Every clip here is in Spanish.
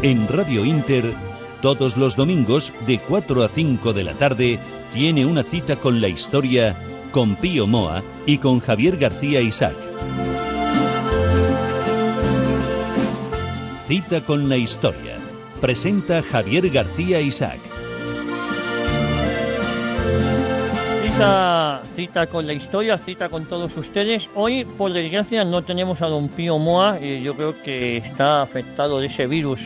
En Radio Inter, todos los domingos de 4 a 5 de la tarde, tiene una cita con la historia con Pío Moa y con Javier García Isaac. Cita con la historia. Presenta Javier García Isaac. Cita con la historia, cita con todos ustedes. Hoy, por desgracia, no tenemos a don Pío Moa. Yo creo que está afectado de ese virus,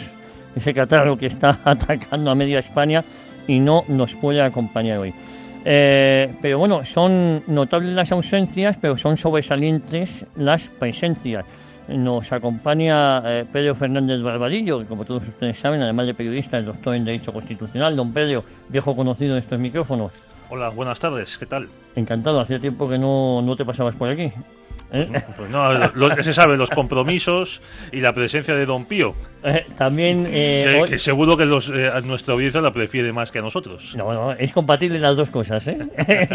ese catarro que está atacando a media España y no nos puede acompañar hoy. Pero bueno, son notables las ausencias, pero son sobresalientes las presencias. Nos acompaña Pedro Fernández Barbadillo, que como todos ustedes saben, además de periodista, es doctor en Derecho Constitucional. Don Pedro, viejo conocido de estos micrófonos. Hola, buenas tardes, ¿qué tal? Encantado, hacía tiempo que no te pasabas por aquí. Pues no, se sabe, los compromisos y la presencia de don Pío. También... que seguro que nuestra audiencia la prefiere más que a nosotros. No, es compatible las dos cosas,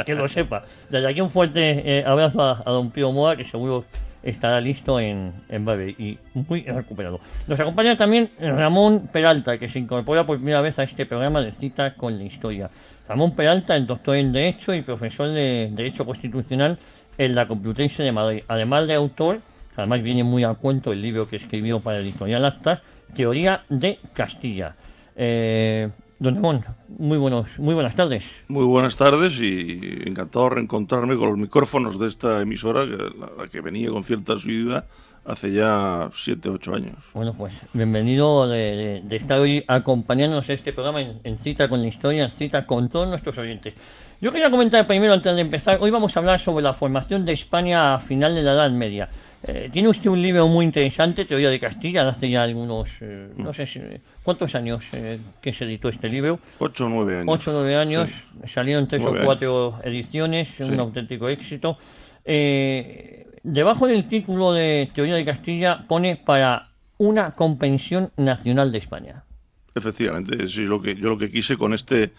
que lo sepa. Desde aquí un fuerte abrazo a don Pío Moa, que seguro estará listo en breve y muy recuperado. Nos acompaña también Ramón Peralta, que se incorpora por primera vez a este programa de Cita con la Historia. Ramón Peralta es doctor en Derecho y profesor de Derecho Constitucional en la Complutense de Madrid. Además de autor, además viene muy a cuento el libro que escribió para Editorial Actas, Teoría de Castilla. Don Ramón, muy buenas tardes. Muy buenas tardes y encantado de reencontrarme con los micrófonos de esta emisora, la que venía con cierta asiduidad hace ya 7 u 8 años. Bueno, pues bienvenido de estar hoy acompañándonos en este programa en Cita con la Historia, Cita con todos nuestros oyentes. Yo quería comentar primero, antes de empezar, hoy vamos a hablar sobre la formación de España a final de la Edad Media. Tiene usted un libro muy interesante, Teoría de Castilla, de hace ya algunos, no sé si, ¿cuántos años que se editó este libro? 8 o 9 años. 8 o 9 años, sí. Salieron 3 o 4 ediciones, sí. Un auténtico éxito. Debajo del título de Teoría de Castilla pone para una comprensión nacional de España. Efectivamente, sí, yo lo que quise con este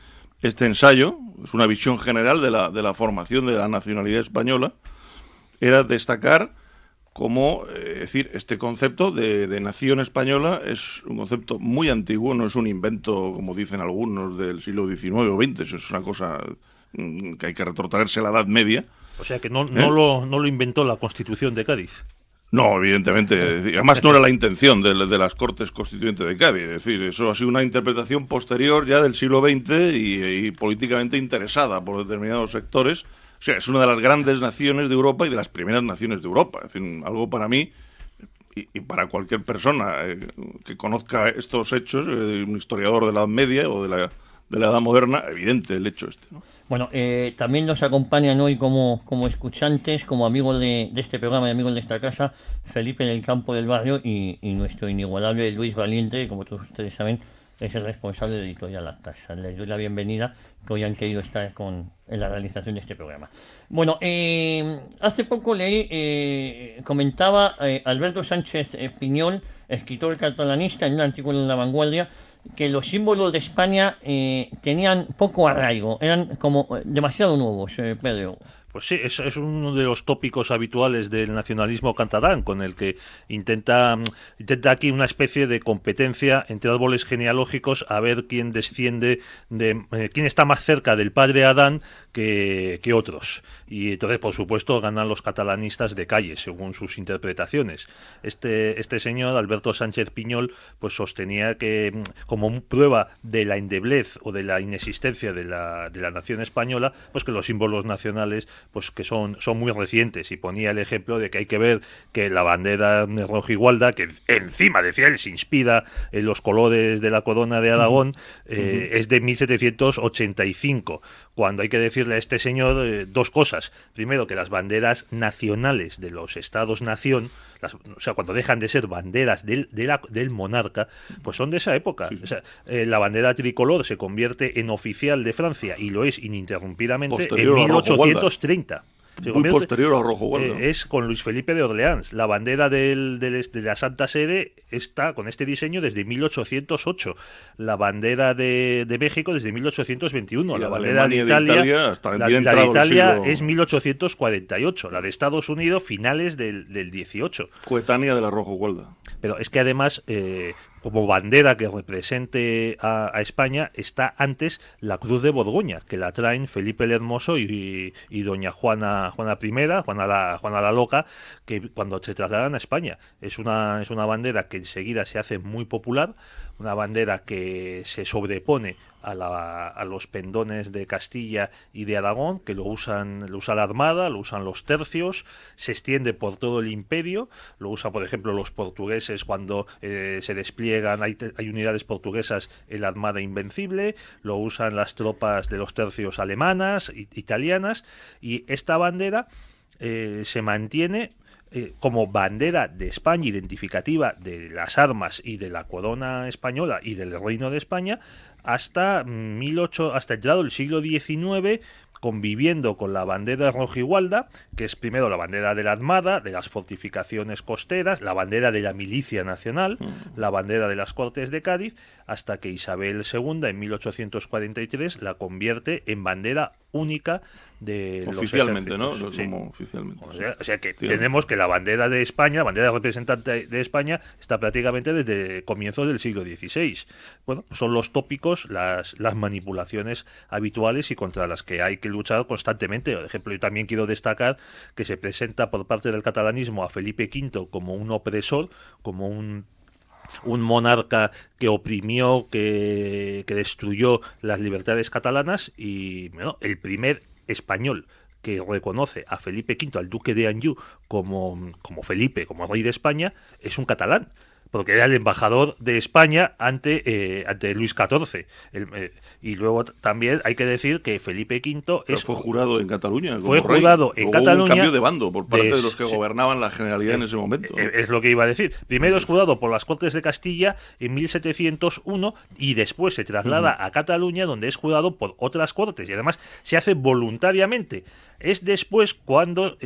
ensayo, es una visión general de la formación de la nacionalidad española, era destacar cómo, decir, este concepto de nación española es un concepto muy antiguo, no es un invento, como dicen algunos, del siglo XIX o XX, es una cosa que hay que retrotraerse a la Edad Media. O sea que no lo inventó la Constitución de Cádiz. No, evidentemente. Además no era la intención de las Cortes Constituyentes de Cádiz. Es decir, eso ha sido una interpretación posterior ya del siglo XX y políticamente interesada por determinados sectores. O sea, es una de las grandes naciones de Europa y de las primeras naciones de Europa. Es decir, algo para mí y para cualquier persona que conozca estos hechos, un historiador de la Edad Media o de la Edad Moderna, evidente el hecho este, ¿no? Bueno, también nos acompañan hoy como escuchantes, como amigos de este programa y amigos de esta casa, Felipe del Campo del Barrio y nuestro inigualable Luis Valiente, como todos ustedes saben, es el responsable de Editorial Actas. Les doy la bienvenida, que hoy han querido estar en la realización de este programa. Bueno, hace poco leí, comentaba Alberto Sánchez Piñol, escritor catalanista, en un artículo en La Vanguardia, que los símbolos de España tenían poco arraigo, eran como demasiado nuevos, Pedro. Pues sí, es uno de los tópicos habituales del nacionalismo catalán, con el que intenta aquí una especie de competencia entre árboles genealógicos a ver quién desciende quién está más cerca del padre Adán que otros. Y entonces, por supuesto, ganan los catalanistas de calle, según sus interpretaciones. Este señor, Alberto Sánchez Piñol, pues sostenía que, como prueba de la endeblez o de la inexistencia de la nación española, pues que los símbolos nacionales pues que son muy recientes, y ponía el ejemplo de que hay que ver que la bandera rojigualda, que encima, decía él, se inspira en los colores de la corona de Aragón, es de 1785, cuando hay que decirle a este señor dos cosas. Primero, que las banderas nacionales de los estados-nación, o sea, cuando dejan de ser banderas del monarca, pues son de esa época. Sí. O sea, la bandera tricolor se convierte en oficial de Francia, y lo es ininterrumpidamente posterior en 1830. Muy posterior a Rojigualda. Es con Luis Felipe de Orleans. La bandera de la Santa Sede está con este diseño desde 1808. La bandera de México desde 1821. La bandera de Italia es 1848. La de Estados Unidos finales del 18. Coetánea de la Rojigualda. Pero es que además... como bandera que represente a España está antes la Cruz de Borgoña, que la traen Felipe el Hermoso y doña Juana I, Juana la Loca, que cuando se trasladan a España. Es una bandera que enseguida se hace muy popular, una bandera que se sobrepone a los pendones de Castilla y de Aragón, que lo usa la Armada, lo usan los tercios, se extiende por todo el imperio, lo usan, por ejemplo, los portugueses cuando se despliegan, hay unidades portuguesas en la Armada Invencible, lo usan las tropas de los tercios alemanas, italianas, y esta bandera se mantiene como bandera de España, identificativa de las armas y de la corona española y del Reino de España, hasta entrado el siglo XIX, conviviendo con la bandera rojigualda, que es primero la bandera de la Armada, de las fortificaciones costeras, la bandera de la milicia nacional, la bandera de las Cortes de Cádiz, hasta que Isabel II en 1843 la convierte en bandera única de oficialmente, los ¿no? ejércitos. Sí. Como oficialmente. O sea que tenemos que la bandera de España, la bandera representante de España, está prácticamente desde comienzos del siglo XVI. Bueno, son los tópicos, las manipulaciones habituales y contra las que hay que luchar constantemente. Por ejemplo, yo también quiero destacar que se presenta por parte del catalanismo a Felipe V como un opresor, como un monarca que oprimió, que destruyó las libertades catalanas, y bueno, el primer español que reconoce a Felipe V, al duque de Anjou, como Felipe, como rey de España, es un catalán, porque era el embajador de España ante Luis XIV. Y luego también hay que decir que Felipe V fue jurado en Cataluña. Fue jurado en Cataluña. Hubo un cambio de bando por parte de los que gobernaban la Generalidad en ese momento. Es lo que iba a decir. Primero es jurado por las Cortes de Castilla en 1701 y después se traslada a Cataluña, donde es jurado por otras cortes, y además se hace voluntariamente. Es después cuando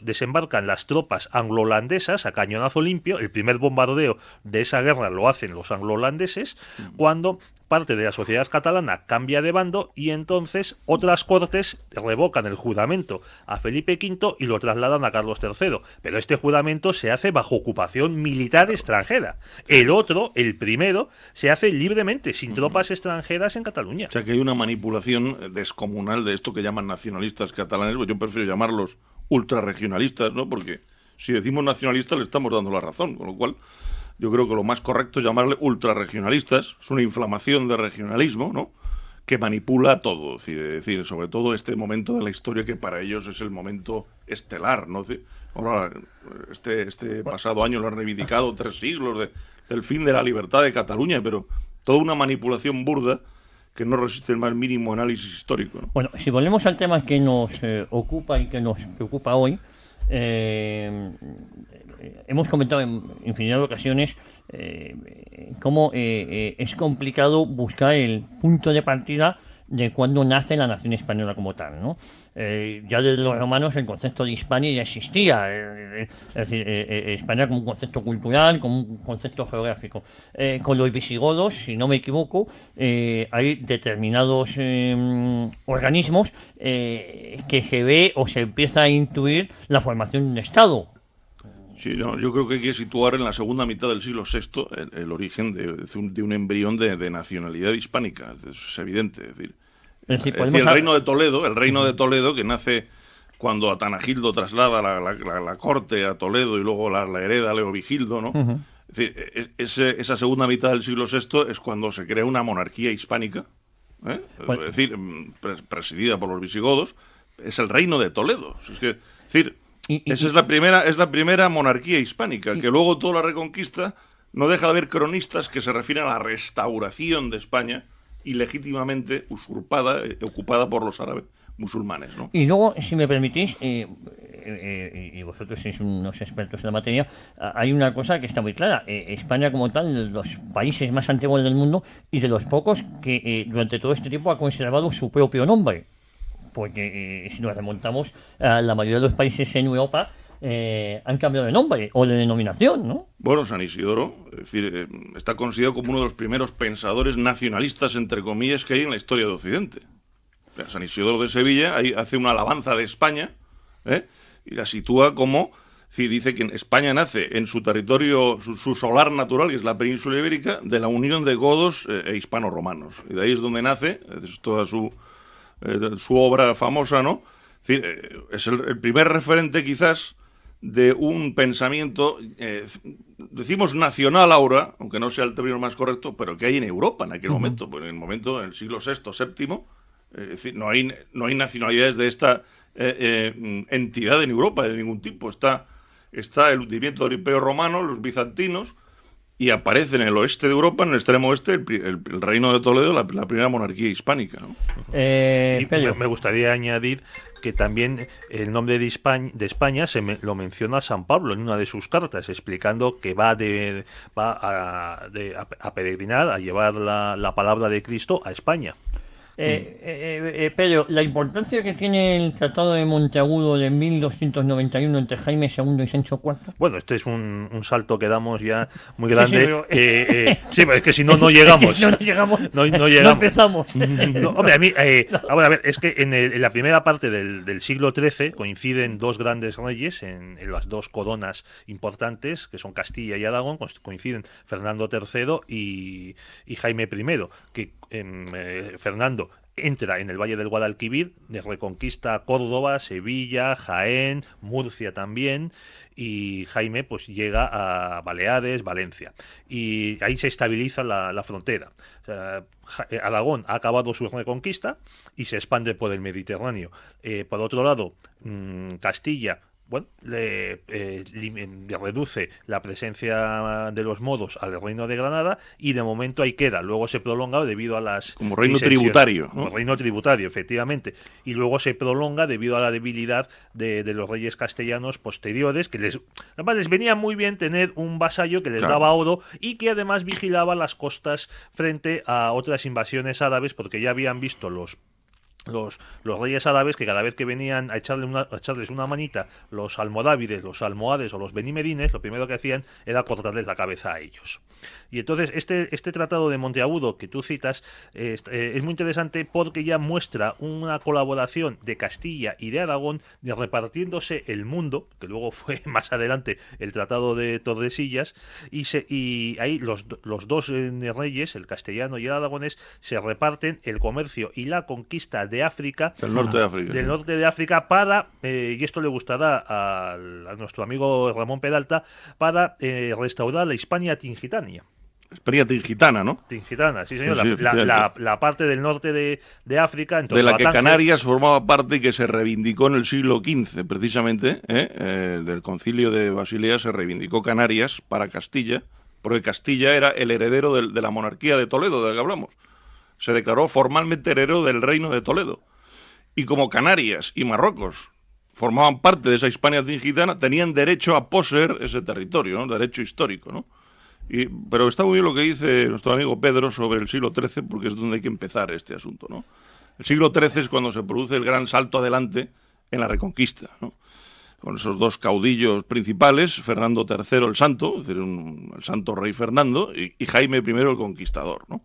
desembarcan las tropas anglo-holandesas a cañonazo limpio. El primer bombardeo de esa guerra lo hacen los anglo-holandeses, cuando parte de la sociedad catalana cambia de bando, y entonces otras cortes revocan el juramento a Felipe V y lo trasladan a Carlos III. Pero este juramento se hace bajo ocupación militar extranjera. El otro, el primero, se hace libremente, sin tropas extranjeras en Cataluña. O sea que hay una manipulación descomunal de esto que llaman nacionalistas catalanes. Yo prefiero llamarlos ultrarregionalistas, ¿no? Porque si decimos nacionalistas le estamos dando la razón, con lo cual yo creo que lo más correcto es llamarle ultrarregionalistas. Es una inflamación de regionalismo, ¿no?, que manipula todo. Es decir, sobre todo este momento de la historia que para ellos es el momento estelar, ¿no? Ahora, este pasado año lo han reivindicado 3 siglos del fin de la libertad de Cataluña, pero toda una manipulación burda que no resiste el más mínimo análisis histórico, ¿no? Bueno, si volvemos al tema que nos ocupa y que nos preocupa hoy, hemos comentado en infinidad de ocasiones cómo es complicado buscar el punto de partida de cuándo nace la nación española como tal, ¿no? Ya desde los romanos el concepto de Hispania ya existía, es decir, España como un concepto cultural, como un concepto geográfico. Con los visigodos, si no me equivoco, hay determinados organismos que se ve o se empieza a intuir la formación de un Estado. Sí, no, yo creo que hay que situar en la segunda mitad del siglo VI el origen de un embrión de nacionalidad hispánica. Es evidente. Es decir, el reino de Toledo, que nace cuando Atanagildo traslada la corte a Toledo y luego la hereda Leovigildo, ¿no? Uh-huh. Es decir, esa segunda mitad del siglo VI es cuando se crea una monarquía hispánica, bueno, es decir, presidida por los visigodos. Es el reino de Toledo. Es decir, esa es la primera monarquía hispánica, que luego toda la Reconquista no deja de haber cronistas que se refieren a la restauración de España, ilegítimamente usurpada, ocupada por los árabes musulmanes, ¿no? Y luego, si me permitís, y vosotros sois unos expertos en la materia, hay una cosa que está muy clara. España como tal, de los países más antiguos del mundo y de los pocos que durante todo este tiempo ha conservado su propio nombre. Porque si nos remontamos a la mayoría de los países en Europa, han cambiado de nombre o de denominación, ¿no? Bueno, San Isidoro, es decir, está considerado como uno de los primeros pensadores nacionalistas, entre comillas, que hay en la historia de Occidente. San Isidoro de Sevilla hace una alabanza de España, y la sitúa como Sí, dice que España nace en su territorio, su solar natural, que es la península ibérica, de la unión de godos e hispano-romanos. Y de ahí es donde nace, es toda su obra famosa, ¿no? Es decir, es el primer referente quizás de un pensamiento, decimos nacional ahora, aunque no sea el término más correcto, pero que hay en Europa en aquel momento. Pues en el momento, en el siglo VI, VII, es decir, no hay nacionalidades de esta entidad en Europa de ningún tipo. Está el hundimiento del Imperio Romano, los bizantinos, y aparece en el oeste de Europa, en el extremo oeste, el Reino de Toledo, la primera monarquía hispánica, ¿no? Y me gustaría añadir que también el nombre de España lo menciona San Pablo en una de sus cartas, explicando que va a peregrinar, a llevar la palabra de Cristo a España. Pedro, la importancia que tiene el Tratado de Monteagudo de 1291 entre Jaime II y Sancho IV. Bueno, este es un salto que damos ya muy grande. Sí, pero es que si no, no llegamos. Si no llegamos. No empezamos. No, hombre, a mí, ahora, a ver, es que en la primera parte del siglo XIII coinciden dos grandes reyes en las dos coronas importantes, que son Castilla y Aragón, coinciden Fernando III y Jaime I, que Fernando entra en el Valle del Guadalquivir, reconquista Córdoba, Sevilla, Jaén, Murcia también, y Jaime pues llega a Baleares, Valencia, y ahí se estabiliza la frontera. O sea, Aragón ha acabado su reconquista y se expande por el Mediterráneo. Por otro lado, Castilla, bueno, le reduce la presencia de los modos al reino de Granada y de momento ahí queda. Luego se prolonga debido a las... Como reino tributario, ¿no? Como reino tributario, efectivamente. Y luego se prolonga debido a la debilidad de los reyes castellanos posteriores, que además les venía muy bien tener un vasallo que les daba oro y que además vigilaba las costas frente a otras invasiones árabes, porque ya habían visto los reyes árabes que cada vez que venían a echarles una manita los almorávides, los almohades o los benimedines, lo primero que hacían era cortarles la cabeza a ellos. Y entonces este tratado de Monteagudo que tú citas es muy interesante porque ya muestra una colaboración de Castilla y de Aragón de repartiéndose el mundo, que luego fue más adelante el tratado de Tordesillas, y ahí los dos reyes, el castellano y el aragonés, se reparten el comercio y la conquista de África, del norte de África, del norte de África para, y esto le gustará a nuestro amigo Ramón Peralta, para restaurar la Hispania Tingitania. Hispania Tingitana, ¿no? Tingitana, sí señor, Sí, la parte del norte de África. De la que Canarias formaba parte y que se reivindicó en el siglo XV, precisamente, del concilio de Basilea se reivindicó Canarias para Castilla, porque Castilla era el heredero de la monarquía de Toledo, de la que hablamos. Se declaró formalmente heredero del reino de Toledo. Y como Canarias y Marruecos formaban parte de esa Hispania Tingitana, tenían derecho a poseer ese territorio, ¿no? Derecho histórico, ¿no? Pero está muy bien lo que dice nuestro amigo Pedro sobre el siglo XIII, porque es donde hay que empezar este asunto, ¿no? El siglo XIII es cuando se produce el gran salto adelante en la Reconquista, ¿no? Con esos dos caudillos principales, Fernando III el Santo, es decir, el santo rey Fernando, y Jaime I el Conquistador, ¿no?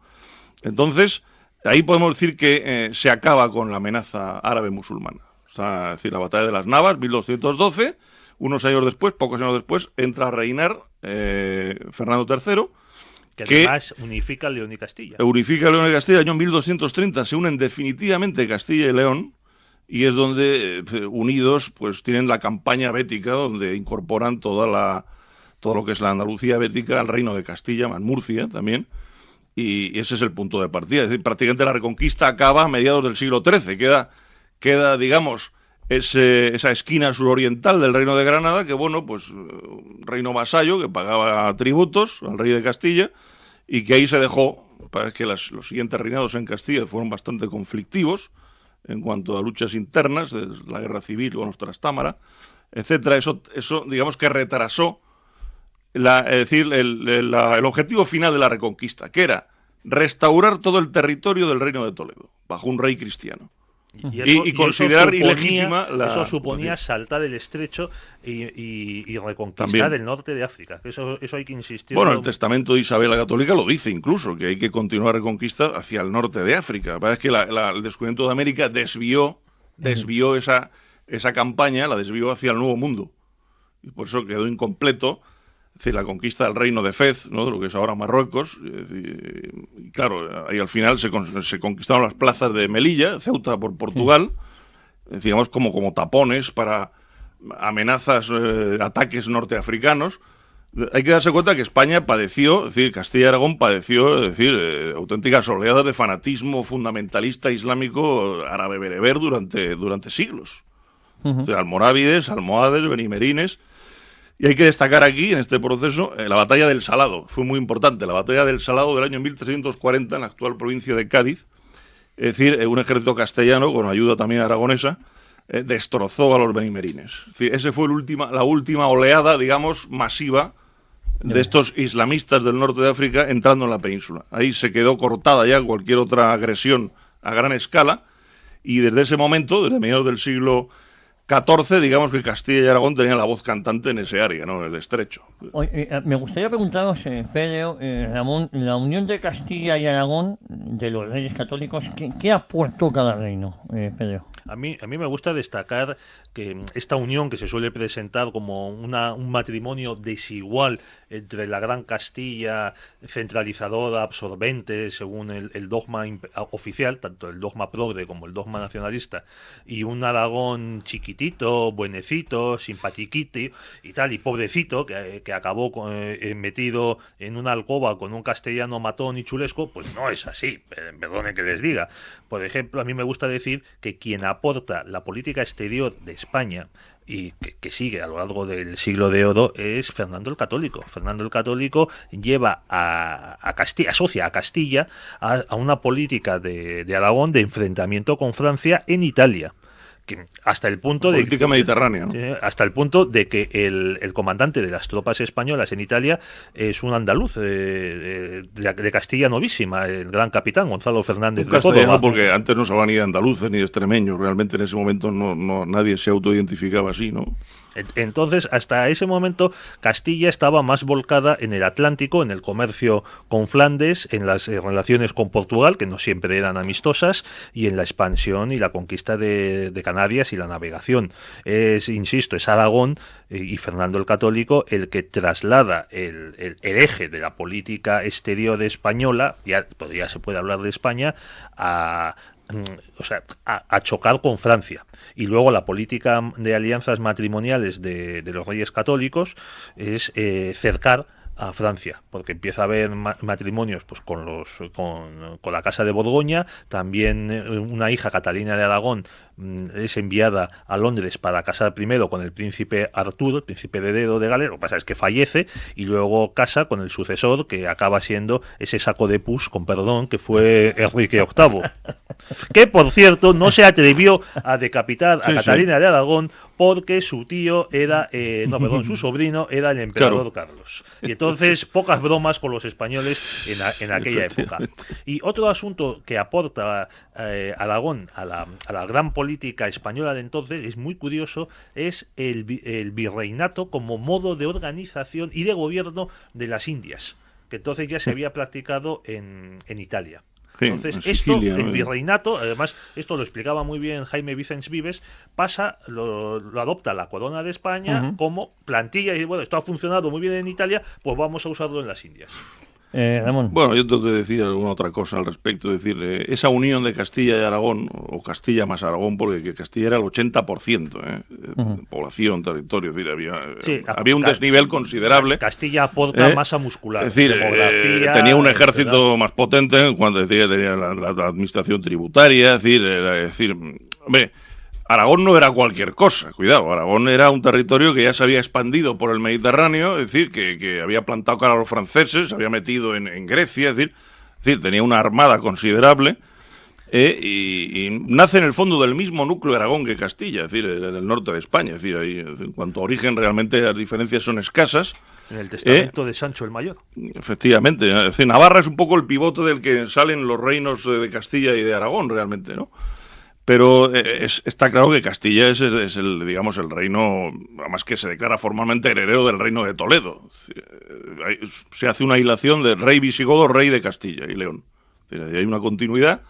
Entonces, ahí podemos decir que se acaba con la amenaza árabe-musulmana. O sea, es decir, la batalla de las Navas, 1212, unos años después, pocos años después, entra a reinar Fernando III, que además unifica León y Castilla. Unifica León y Castilla, año 1230, se unen definitivamente Castilla y León, y es donde, unidos, pues tienen la campaña bética, donde incorporan todo lo que es la Andalucía bética al reino de Castilla, más Murcia también, y ese es el punto de partida. Es decir, prácticamente la Reconquista acaba a mediados del siglo XIII, queda digamos, esa esquina suroriental del reino de Granada, que bueno, pues reino vasallo, que pagaba tributos al rey de Castilla, y que ahí se dejó, para que los siguientes reinados en Castilla fueron bastante conflictivos, en cuanto a luchas internas, la guerra civil con los Trastámara, etcétera. Eso digamos que retrasó el objetivo final de la Reconquista, que era restaurar todo el territorio del Reino de Toledo, bajo un rey cristiano. Y considerar ilegítima la... Eso suponía saltar el estrecho y reconquistar también el norte de África. Eso hay que insistir. Bueno, el testamento de Isabel la Católica lo dice incluso, que hay que continuar la reconquista hacia el norte de África. La verdad es que el descubrimiento de América desvió esa campaña, la desvió hacia el Nuevo Mundo. y por eso quedó incompleto, es decir, la conquista del reino de Fez, ¿no?, de lo que es ahora Marruecos. Y claro, ahí al final se conquistaron las plazas de Melilla, Ceuta por Portugal, digamos como tapones para amenazas, ataques norteafricanos. Hay que darse cuenta que España padeció, es decir, Castilla y Aragón padeció, es decir, auténticas oleadas de fanatismo fundamentalista islámico árabe bereber durante siglos. O sea, almorávides, almohades, benimerines. Y hay que destacar aquí, en este proceso, la batalla del Salado. Fue muy importante. La batalla del Salado del año 1340 en la actual provincia de Cádiz. Es decir, un ejército castellano, con ayuda también aragonesa, destrozó a los benimerines. Es decir, esa fue la última oleada, digamos, masiva de estos islamistas del norte de África entrando en la península. Ahí se quedó cortada ya cualquier otra agresión a gran escala, y desde ese momento, desde mediados del siglo XIV, digamos que Castilla y Aragón tenían la voz cantante en ese área, ¿no?, el estrecho. Me gustaría preguntaros, Pedro, Ramón, la unión de Castilla y Aragón, de los reyes católicos, ¿qué aportó cada reino, Pedro? A mí me gusta destacar que esta unión, que se suele presentar como un matrimonio desigual entre la Gran Castilla centralizadora, absorbente, según el dogma oficial, tanto el dogma progre como el dogma nacionalista, y un Aragón chiquitito, buenecito, simpatiquiti y tal, y pobrecito, que acabó metido en una alcoba con un castellano matón y chulesco, pues no es así, perdone que les diga. Por ejemplo, a mí me gusta decir que quien aporta la política exterior de España y que sigue a lo largo del siglo de oro es Fernando el Católico. Fernando el Católico lleva a Castilla, asocia a Castilla a una política de Aragón de enfrentamiento con Francia en Italia. Hasta el punto de política mediterránea, ¿no? Hasta el punto de que el comandante de las tropas españolas en Italia es un andaluz de Castilla novísima, el gran capitán Gonzalo Fernández de Córdoba. Porque antes no se hablaba ni de andaluces ni de extremeños, realmente en ese momento no nadie se autoidentificaba así, ¿no? Entonces, hasta ese momento, Castilla estaba más volcada en el Atlántico, en el comercio con Flandes, en las relaciones con Portugal, que no siempre eran amistosas, y en la expansión y la conquista de Canarias y la navegación. Insisto, es Aragón y Fernando el Católico el que traslada el eje de la política exterior española, ya se puede hablar de España, a chocar con Francia. Y luego la política de alianzas matrimoniales de los reyes católicos es cercar a Francia, porque empieza a haber matrimonios pues con la Casa de Borgoña. También una hija, Catalina de Aragón, es enviada a Londres para casar primero con el príncipe Arturo, el príncipe heredero de Gales. Lo que pasa es que fallece y luego casa con el sucesor, que acaba siendo ese saco de pus, con perdón, que fue Enrique VIII, que por cierto no se atrevió a decapitar a Catalina de Aragón porque su tío era, su sobrino era el emperador Carlos. Y entonces pocas bromas con los españoles en aquella época. Y otro asunto que aporta Aragón a la gran política española de entonces, es muy curioso, es el virreinato como modo de organización y de gobierno de las Indias, que entonces ya se había practicado en Italia. Entonces, Sicilia, el virreinato, además, esto lo explicaba muy bien Jaime Vicens Vives, lo adopta la corona de España como plantilla, y bueno, esto ha funcionado muy bien en Italia, pues vamos a usarlo en las Indias. Ramón. Bueno, yo tengo que decir alguna otra cosa al respecto, decirle, esa unión de Castilla y Aragón, o Castilla más Aragón, porque Castilla era el 80% población, territorio, es decir, había un desnivel considerable. Castilla aporta masa muscular, es decir, tenía un ejército más potente, cuando tenía la administración tributaria, es decir, hombre, Aragón no era cualquier cosa, cuidado, Aragón era un territorio que ya se había expandido por el Mediterráneo, es decir, que había plantado cara a los franceses, se había metido en Grecia, es decir, tenía una armada considerable, y nace en el fondo del mismo núcleo de Aragón que Castilla, es decir, del norte de España, es decir, ahí, en cuanto a origen realmente las diferencias son escasas. En el testamento de Sancho el Mayor. Efectivamente, es decir, Navarra es un poco el pivote del que salen los reinos de Castilla y de Aragón realmente, ¿no? Pero está claro que Castilla es el, digamos, el reino, además que se declara formalmente heredero del reino de Toledo. Se hace una hilación de rey visigodo, rey de Castilla y León. Hay una continuidad.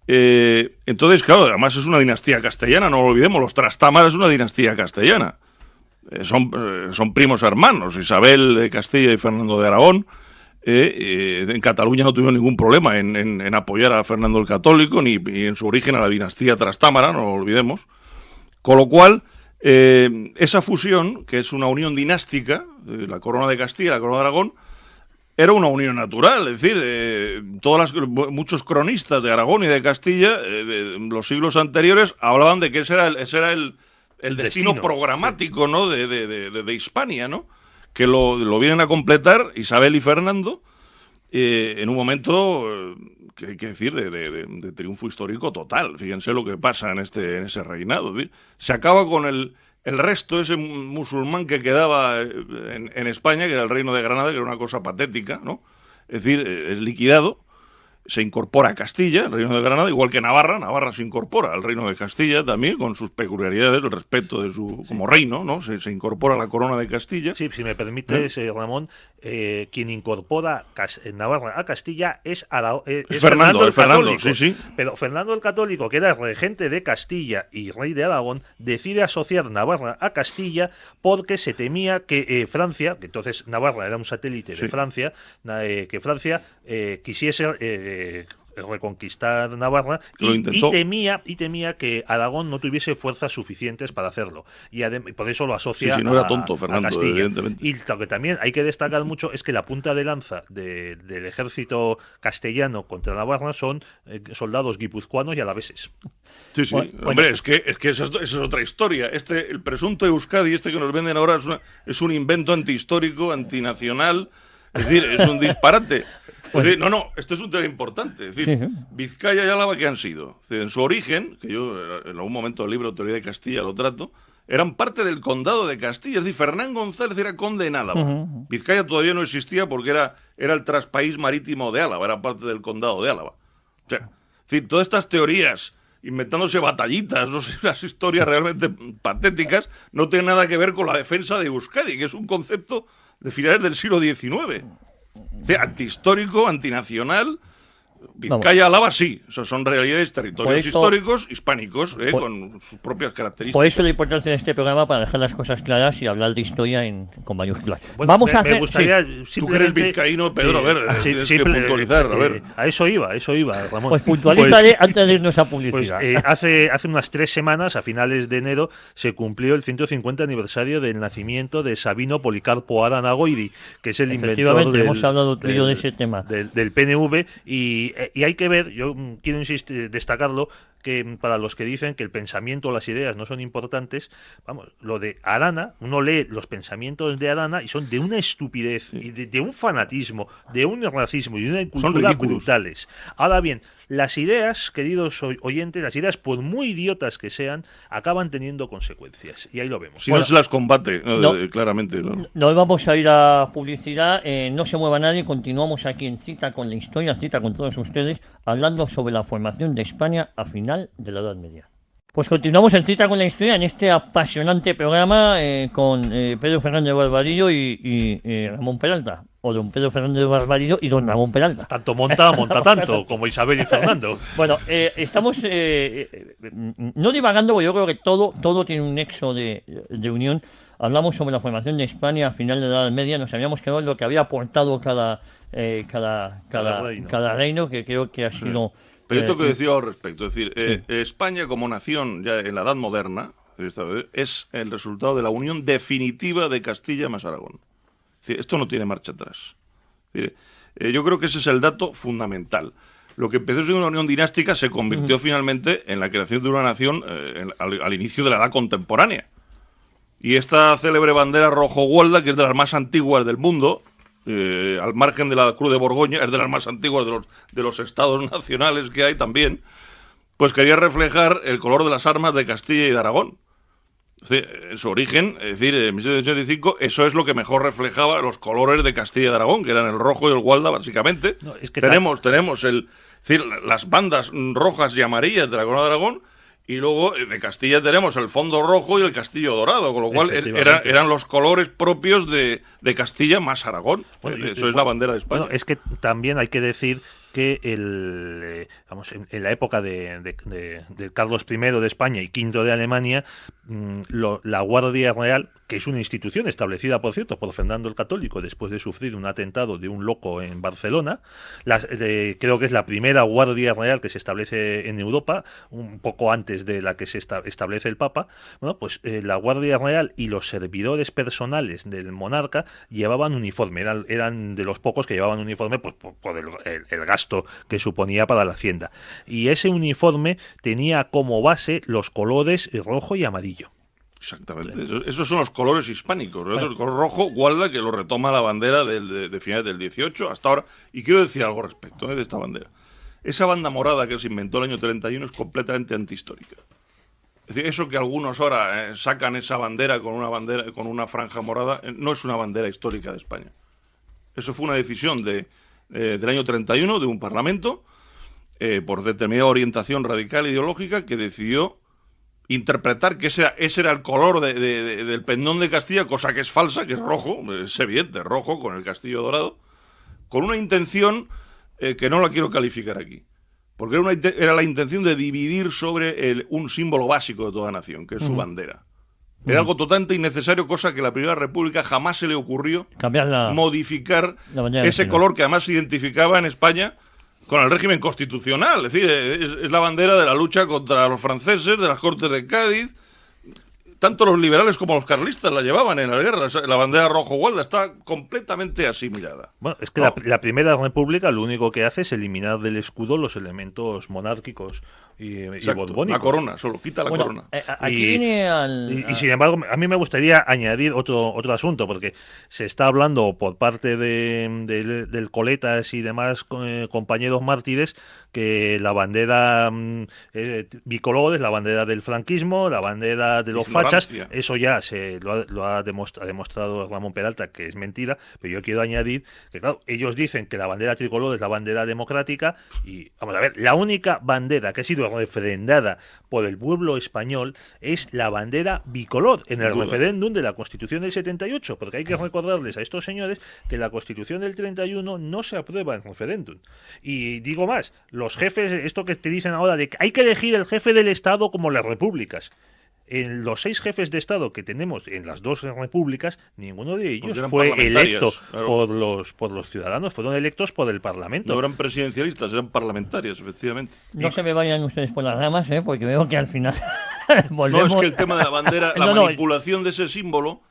Entonces, claro, además es una dinastía castellana, no lo olvidemos, los Trastámara es una dinastía castellana. son primos hermanos, Isabel de Castilla y Fernando de Aragón. En Cataluña no tuvieron ningún problema en apoyar a Fernando el Católico, ni en su origen a la dinastía Trastámara, no lo olvidemos. Con lo cual, esa fusión, que es una unión dinástica, la corona de Castilla y la corona de Aragón, era una unión natural. Es decir, muchos cronistas de Aragón y de Castilla, de los siglos anteriores, hablaban de que ese era el destino programático, sí, ¿no? de Hispania, ¿no? Que lo vienen a completar Isabel y Fernando en un momento que hay que decir de triunfo histórico total. Fíjense lo que pasa en ese reinado. Se acaba con el resto, ese musulmán que quedaba en España, que era el Reino de Granada, que era una cosa patética, ¿no? Es decir, es liquidado. Se incorpora a Castilla, el Reino de Granada, igual que Navarra se incorpora al Reino de Castilla también, con sus peculiaridades, el respeto de como reino, ¿no? Se incorpora a la corona de Castilla. Sí, si me permites, Ramón, quien incorpora Navarra a Castilla es Fernando el Católico. Sí. Pero Fernando el Católico, que era regente de Castilla y rey de Aragón, decide asociar Navarra a Castilla porque se temía que Francia, que entonces Navarra era un satélite de Francia, que Francia quisiese reconquistar Navarra y temía que Aragón no tuviese fuerzas suficientes para hacerlo, y por eso lo asocia no era tonto, Fernando, a Castilla. Evidentemente. Y lo que también hay que destacar mucho es que la punta de lanza del ejército castellano contra Navarra son soldados guipuzcoanos y alaveses. Sí, hombre, es que esa es otra historia. El presunto Euskadi, que nos venden ahora, es un invento antihistórico, antinacional, es decir, es un disparate. Es decir, este es un tema importante. Es decir, Vizcaya y Álava, ¿qué han sido? Es decir, en su origen, que yo en algún momento del libro Teoría de Castilla lo trato, eran parte del condado de Castilla. Es decir, Fernán González era conde en Álava. Vizcaya todavía no existía porque era el traspaís marítimo de Álava, era parte del condado de Álava. O sea, es decir, todas estas teorías, inventándose batallitas, no sé, las historias realmente patéticas, no tienen nada que ver con la defensa de Euskadi, que es un concepto de finales del siglo XIX. Antihistórico, antinacional. Vizcaya, Álava, sí. O sea, son realidades, territorios históricos hispánicos, con sus propias características. Por eso la importancia de este programa, para dejar las cosas claras y hablar de historia con mayúsculas. Bueno, me gustaría Tú que eres vizcaíno, Pedro, a ver, tienes que puntualizar, a ver. A eso iba, Ramón. Pues puntualizaré antes de irnos a publicidad. Hace unas 3 semanas, a finales de enero, se cumplió el 150 aniversario del nacimiento de Sabino Policarpo Aranagoidi, que es el inventor hemos hablado tú y yo de ese tema. Del PNV, y hay que ver, yo quiero destacarlo, que para los que dicen que el pensamiento o las ideas no son importantes, vamos, lo de Arana, uno lee los pensamientos de Arana y son de una estupidez, y de un fanatismo, de un racismo y de una cultura brutales. Ahora bien, las ideas, queridos oyentes, las ideas, por muy idiotas que sean, acaban teniendo consecuencias. Y ahí lo vemos. Si no se las combate, claramente. No vamos a ir a publicidad, no se mueva nadie, continuamos aquí en Cita con la Historia, Cita con todos ustedes, hablando sobre la formación de España a final de la Edad Media. Pues continuamos en Cita con la Historia, en este apasionante programa con Pedro Fernández Barbarillo y Ramón Peralta. O don Pedro Fernández Barbarillo y don Ramón Peralta. Tanto monta tanto, como Isabel y Fernando. Bueno, estamos no divagando, porque yo creo que todo tiene un nexo de unión. Hablamos sobre la formación de España a final de la Edad Media, nos habíamos quedado en lo que había aportado cada reino, que creo que ha sido... Pero yo tengo que decir al respecto, es decir, España como nación ya en la Edad Moderna es el resultado de la unión definitiva de Castilla más Aragón. Es decir, esto no tiene marcha atrás. Es decir, yo creo que ese es el dato fundamental. Lo que empezó siendo una unión dinástica se convirtió finalmente en la creación de una nación al inicio de la edad contemporánea. Y esta célebre bandera rojo-gualda, que es de las más antiguas del mundo, al margen de la Cruz de Borgoña, es de las más antiguas de los estados nacionales que hay también, pues quería reflejar el color de las armas de Castilla y de Aragón. Es decir, en su origen, es decir, en 1785, eso es lo que mejor reflejaba los colores de Castilla y de Aragón, que eran el rojo y el gualda, básicamente. No, es que tenemos las bandas rojas y amarillas de la corona de Aragón, y luego de Castilla tenemos el fondo rojo y el castillo dorado, con lo cual eran los colores propios de Castilla más Aragón. Bueno, eso es la bandera de España. Bueno, es que también hay que decir que en la época de Carlos I de España y V de Alemania, la Guardia Real, que es una institución establecida, por cierto, por Fernando el Católico, después de sufrir un atentado de un loco en Barcelona, creo que es la primera Guardia Real que se establece en Europa, un poco antes de la que se establece el Papa. Bueno, pues la Guardia Real y los servidores personales del monarca llevaban uniforme, eran de los pocos que llevaban uniforme, pues por el gasto que suponía para la hacienda. Y ese uniforme tenía como base los colores rojo y amarillo. Exactamente. Esos son los colores hispánicos. Bueno. El color rojo, guarda, que lo retoma la bandera de finales del 18 hasta ahora. Y quiero decir algo al respecto de esta bandera. Esa banda morada que se inventó el año 31 es completamente antihistórica. Es decir, eso que algunos ahora sacan esa bandera con una franja morada, no es una bandera histórica de España. Eso fue una decisión del año 31 de un parlamento por determinada orientación radical ideológica que decidió interpretar que ese era el color del pendón de Castilla, cosa que es falsa, que es rojo, es evidente, rojo con el castillo dorado, con una intención que no la quiero calificar aquí, porque era la intención de dividir sobre un símbolo básico de toda nación, que es su bandera. Era algo totalmente innecesario, cosa que a la Primera República jamás se le ocurrió modificar ese color que además se identificaba en España con el régimen constitucional. Es decir, es la bandera de la lucha contra los franceses, de las Cortes de Cádiz. Tanto los liberales como los carlistas la llevaban en las guerras. La bandera rojo-gualda está completamente asimilada. Bueno, es que la Primera República lo único que hace es eliminar del escudo los elementos monárquicos y borbónicos. La corona, solo quita la corona. Aquí viene y sin embargo, a mí me gustaría añadir otro asunto, porque se está hablando por parte del Coletas y demás compañeros mártires que la bandera bicolor es la bandera del franquismo, la bandera de los fachas. Eso ya lo ha demostrado Ramón Peralta, que es mentira, pero yo quiero añadir que, claro, ellos dicen que la bandera tricolor es la bandera democrática y, vamos a ver, la única bandera que ha sido refrendada por el pueblo español es la bandera bicolor en el referéndum de la Constitución del 78, porque hay que recordarles a estos señores que la Constitución del 31 no se aprueba en referéndum. Y digo más, los jefes, esto que te dicen ahora de que hay que elegir el jefe del Estado como las repúblicas. En los 6 jefes de Estado que tenemos en las 2 repúblicas, ninguno de ellos fue electo por los ciudadanos, fueron electos por el Parlamento. No eran presidencialistas, eran parlamentarios, efectivamente. No se me vayan ustedes por las ramas, porque veo que al final volvemos. No, es que el tema de la bandera, la manipulación de ese símbolo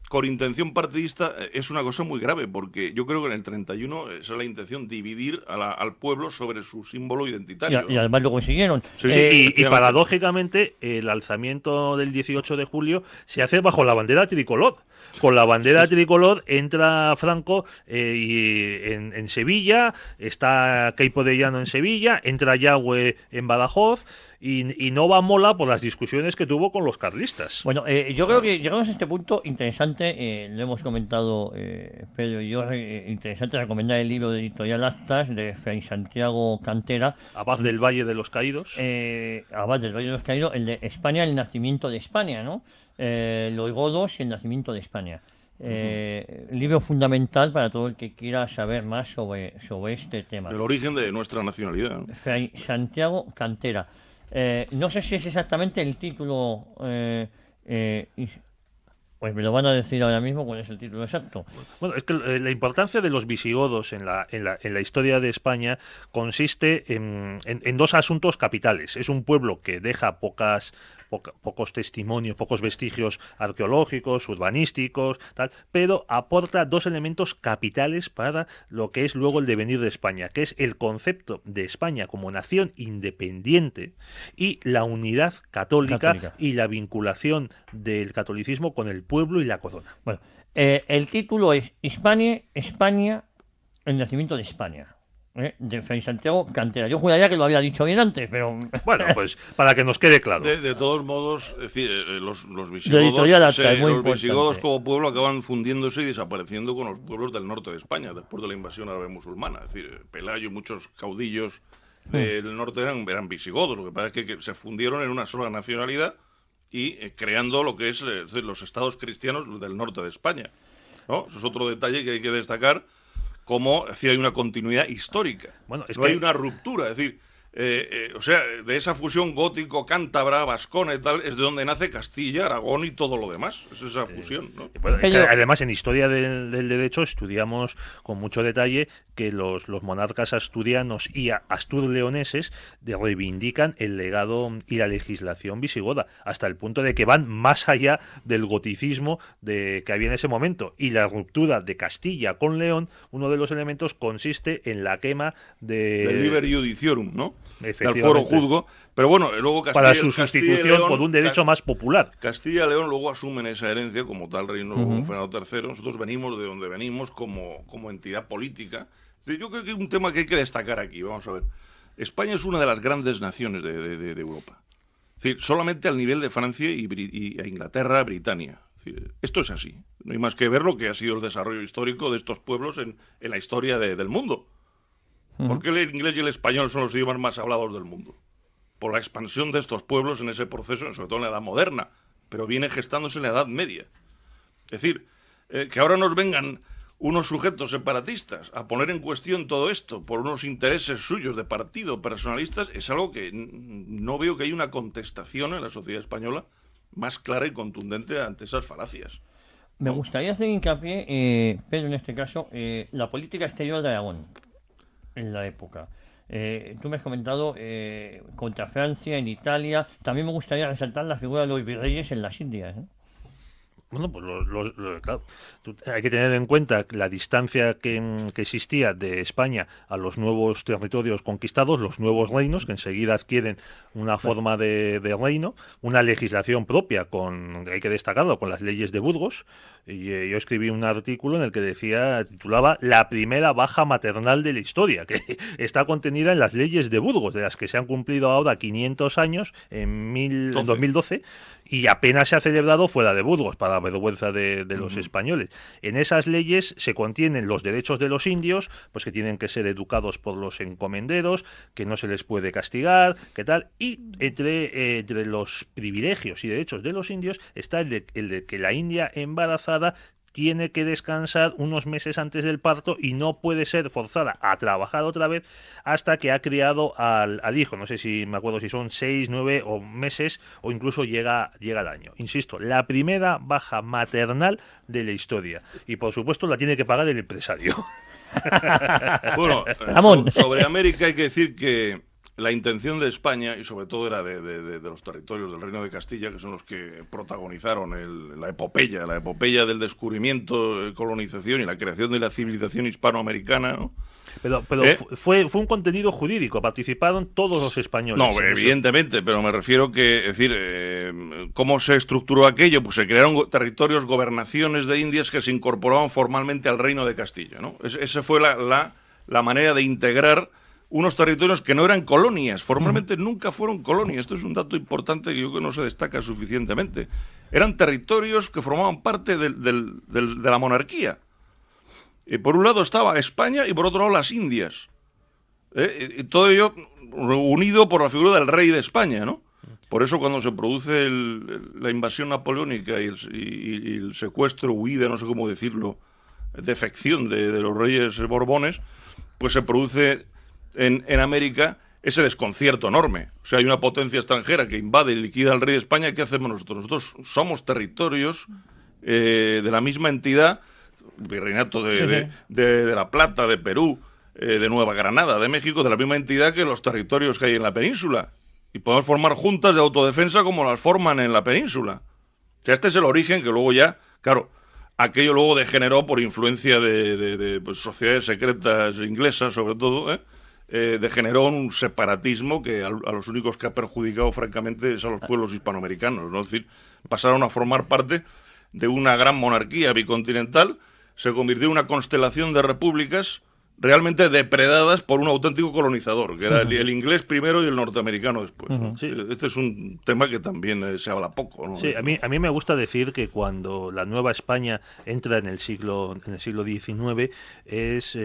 con intención partidista es una cosa muy grave, porque yo creo que en el 31 esa es la intención, dividir al pueblo sobre su símbolo identitario. Y además lo consiguieron. Sí, y paradójicamente el alzamiento del 18 de julio se hace bajo la bandera tricolor. Con la bandera tricolor entra Franco en Sevilla, está Queipo de Llano en Sevilla, entra Yagüe en Badajoz, y no va Mola por las discusiones que tuvo con los carlistas. Bueno, yo creo que llegamos a este punto interesante, lo hemos comentado Pedro y yo, interesante recomendar el libro de Editorial Actas de Fray Santiago Cantera. Abad del Valle de los Caídos. Abad del Valle de los Caídos, el de España, el nacimiento de España, ¿no? Los godos y el nacimiento de España. Libro fundamental para todo el que quiera saber más sobre este tema. El origen de nuestra nacionalidad, ¿no? Fray Santiago Cantera. No sé si es exactamente el título, pues me lo van a decir ahora mismo cuál es el título exacto. Bueno, es que la importancia de los visigodos en la historia de España consiste en 2 asuntos capitales. Es un pueblo que deja pocos testimonios, pocos vestigios arqueológicos, urbanísticos, tal, pero aporta 2 elementos capitales para lo que es luego el devenir de España, que es el concepto de España como nación independiente y la unidad católica. Y la vinculación del catolicismo con el pueblo y la corona. Bueno, el título es España, el nacimiento de España. De Fray Santiago Cantera. Yo juraría que lo había dicho bien antes, pero... Bueno, pues para que nos quede claro. De todos modos, es decir, los visigodos como pueblo acaban fundiéndose y desapareciendo con los pueblos del norte de España, después de la invasión árabe musulmana. Es decir, Pelayo y muchos caudillos del norte eran visigodos. Lo que pasa es que se fundieron en una sola nacionalidad y creando lo que es los estados cristianos del norte de España, ¿no? Eso es otro detalle que hay que destacar. Como hay una continuidad histórica, no hay una ruptura. Es decir, O sea, de esa fusión gótico-cántabra, vascona y tal, es de donde nace Castilla, Aragón y todo lo demás. Es esa fusión, ¿no? Bueno, además, en historia del derecho estudiamos con mucho detalle que los monarcas asturianos y asturleoneses reivindican el legado y la legislación visigoda, hasta el punto de que van más allá del goticismo que había en ese momento. Y la ruptura de Castilla con León, uno de los elementos consiste en la quema del Liber Judiciorum, ¿no? Del Efectivamente. foro juzgo. Pero bueno, luego Castilla, para su sustitución León, por un derecho más popular. Castilla y León luego asumen esa herencia como tal reino con Fernando III. Nosotros venimos de donde venimos como entidad política. Yo creo que es un tema que hay que destacar aquí. Vamos a ver. España es una de las grandes naciones de Europa. Es decir, solamente al nivel de Francia y Inglaterra, Britania. Es decir, esto es así. No hay más que ver lo que ha sido el desarrollo histórico de estos pueblos en la historia del mundo. ¿Por qué el inglés y el español son los idiomas más hablados del mundo? Por la expansión de estos pueblos en ese proceso, sobre todo en la Edad Moderna, pero viene gestándose en la Edad Media. Es decir, que ahora nos vengan unos sujetos separatistas a poner en cuestión todo esto por unos intereses suyos de partido, personalistas, es algo que no veo que haya una contestación en la sociedad española más clara y contundente ante esas falacias. Me gustaría hacer hincapié, Pedro, en este caso, la política exterior de Aragón en la época. Tú me has comentado contra Francia, en Italia. También me gustaría resaltar la figura de los virreyes en las Indias, ¿eh? Bueno, pues claro, hay que tener en cuenta la distancia que existía de España a los nuevos territorios conquistados, los nuevos reinos, que enseguida adquieren una forma de reino, una legislación propia, hay que destacarlo, con las leyes de Burgos. Y yo escribí un artículo en el que titulaba La primera baja maternal de la historia, que está contenida en las leyes de Burgos, de las que se han cumplido ahora 500 años en 2012, y apenas se ha celebrado fuera de Burgos, para vergüenza de los españoles. En esas leyes se contienen los derechos de los indios, pues que tienen que ser educados por los encomenderos, que no se les puede castigar, que tal, y entre los privilegios y derechos de los indios está el de que la india embarazada tiene que descansar unos meses antes del parto y no puede ser forzada a trabajar otra vez hasta que ha criado al hijo. No sé si me acuerdo si son 6, 9 o meses o incluso llega al año. Insisto, la primera baja maternal de la historia. Y por supuesto la tiene que pagar el empresario. Bueno, sobre América hay que decir que la intención de España, y sobre todo era de los territorios del Reino de Castilla, que son los que protagonizaron la epopeya del descubrimiento, colonización y la creación de la civilización hispanoamericana, ¿no? Pero fue un contenido jurídico, participaron todos los españoles. No, evidentemente, pero me refiero que, es decir, ¿cómo se estructuró aquello? Pues se crearon territorios, gobernaciones de Indias que se incorporaban formalmente al Reino de Castilla, ¿no? Esa fue la manera de integrar unos territorios que no eran colonias, formalmente nunca fueron colonias. Esto es un dato importante que yo creo que no se destaca suficientemente. Eran territorios que formaban parte de la monarquía. Por un lado estaba España y por otro lado las Indias. Y todo ello unido por la figura del rey de España, ¿no? Por eso cuando se produce la invasión napoleónica y el secuestro, huida, no sé cómo decirlo, defección de los reyes borbones, pues se produce en América ese desconcierto enorme. O sea, hay una potencia extranjera que invade y liquida al rey de España. ¿Qué hacemos nosotros? Nosotros somos territorios de la misma entidad, virreinato de La Plata, de Perú, de Nueva Granada, de México, de la misma entidad que los territorios que hay en la península. Y podemos formar juntas de autodefensa como las forman en la península. O sea, este es el origen que luego ya, claro, aquello luego degeneró por influencia de pues, sociedades secretas inglesas, sobre todo, degeneró en un separatismo que a los únicos que ha perjudicado, francamente, es a los pueblos hispanoamericanos, ¿no? Es decir, pasaron a formar parte de una gran monarquía bicontinental, se convirtió en una constelación de repúblicas realmente depredadas por un auténtico colonizador, que era el inglés primero y el norteamericano después, ¿no? Sí. Este es un tema que también se habla poco, ¿no? Sí, a mí me gusta decir que cuando la Nueva España entra en el siglo XIX es,